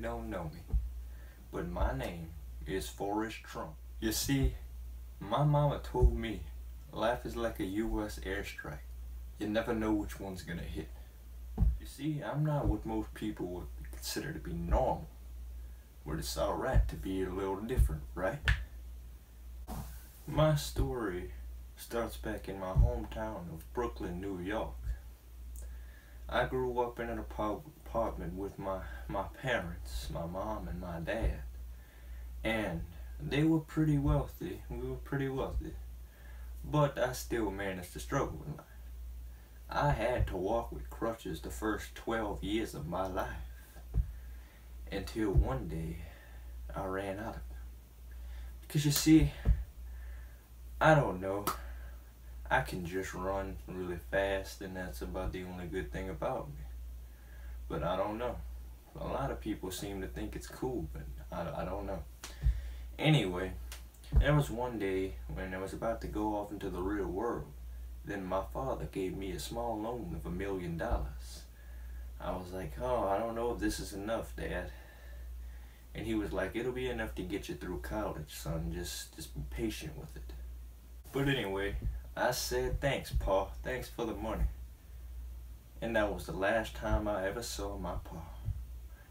don't know me, but my name is Forrest Trump. You see, my mama told me life is like a U.S. airstrike. You never know which one's gonna hit. You see, I'm not what most people would consider to be normal, but it's alright to be a little different, right? My story starts back in my hometown of Brooklyn, New York. I grew up in an apartment with my parents, my mom and my dad. And they were pretty wealthy. We were pretty wealthy. But I still managed to struggle with life. I had to walk with crutches the first 12 years of my life. Until one day, I ran out of them. Because you see, I don't know. I can just run really fast, and that's about the only good thing about me. But I don't know. A lot of people seem to think it's cool, but I don't know. Anyway, there was one day when I was about to go off into the real world. Then my father gave me a small loan of $1 million. I was like, oh, I don't know if this is enough, Dad. And he was like, it'll be enough to get you through college, son. Just be patient with it. But anyway, I said, thanks, Pa. Thanks for the money. And that was the last time I ever saw my Pa.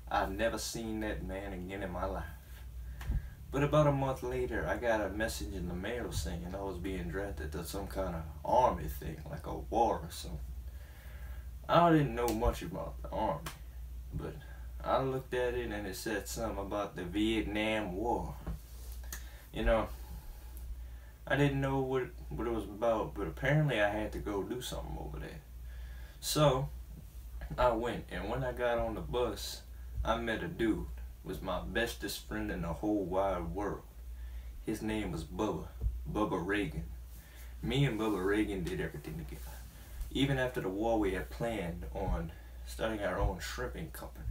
I've never seen that man again in my life. But about a month later, I got a message in the mail saying I was being drafted to some kind of army thing, like a war or something. I didn't know much about the army, but I looked at it and it said something about the Vietnam War. You know, I didn't know what it was about, but apparently I had to go do something over there. So I went, and when I got on the bus, I met a dude. Was my bestest friend in the whole wide world. His name was Bubba Reagan. Me and Bubba Reagan did everything together. Even after the war, we had planned on starting our own shrimping company.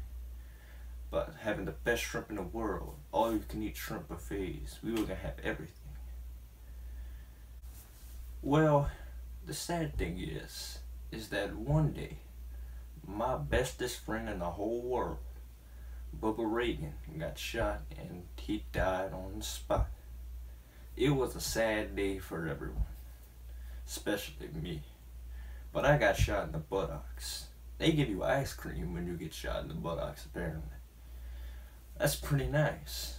But having the best shrimp in the world, all you can eat shrimp buffets, we were gonna have everything. Well, the sad thing is that one day, my bestest friend in the whole world, Bubba Reagan, got shot and he died on the spot. It was a sad day for everyone, especially me. But I got shot in the buttocks. They give you ice cream when you get shot in the buttocks, apparently. That's pretty nice.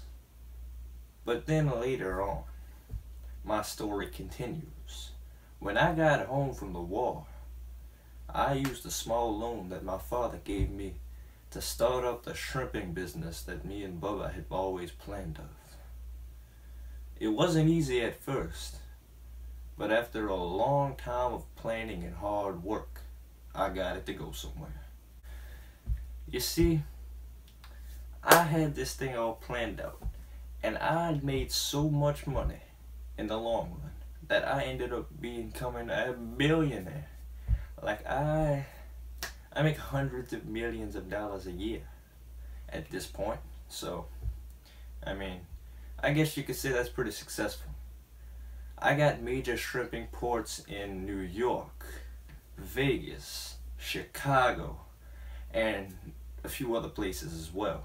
But then later on, my story continues. When I got home from the war, I used a small loan that my father gave me to start up the shrimping business that me and Bubba had always planned of. It wasn't easy at first, but after a long time of planning and hard work, I got it to go somewhere. You see, I had this thing all planned out, and I made so much money in the long run that I ended up becoming a billionaire. Like I make hundreds of millions of dollars a year at this point. So, I mean, I guess you could say that's pretty successful. I got major shrimping ports in New York, Vegas, Chicago, and a few other places as well.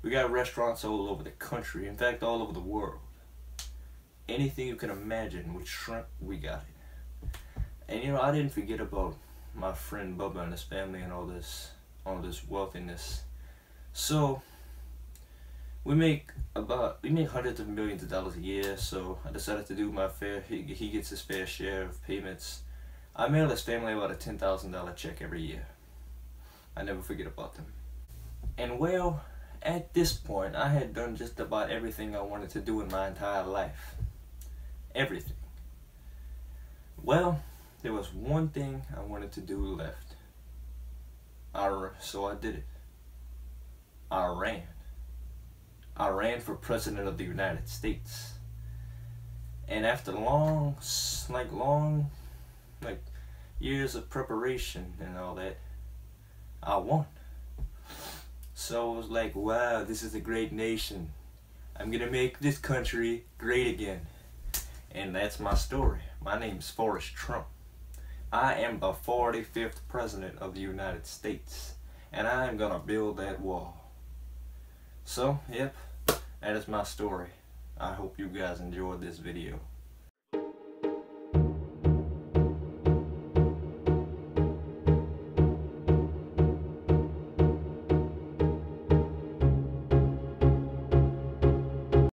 We got restaurants all over the country, in fact all over the world. Anything you can imagine with shrimp, we got it. And you know, I didn't forget about my friend Bubba and his family and all this wealthiness. So we make hundreds of millions of dollars a year. So I decided to do my fair. He gets his fair share of payments. I mail his family about a $10,000 check every year. I never forget about them. And well, at this point, I had done just about everything I wanted to do in my entire life. Everything. Well, there was one thing I wanted to do left. So I did it. I ran. I ran for President of the United States. And after long years of preparation and all that, I won. So I was like, wow, this is a great nation. I'm gonna make this country great again. And that's my story. My name's Forrest Trump. I am the 45th President of the United States, and I am gonna build that wall. So, yep, that is my story. I hope you guys enjoyed this video.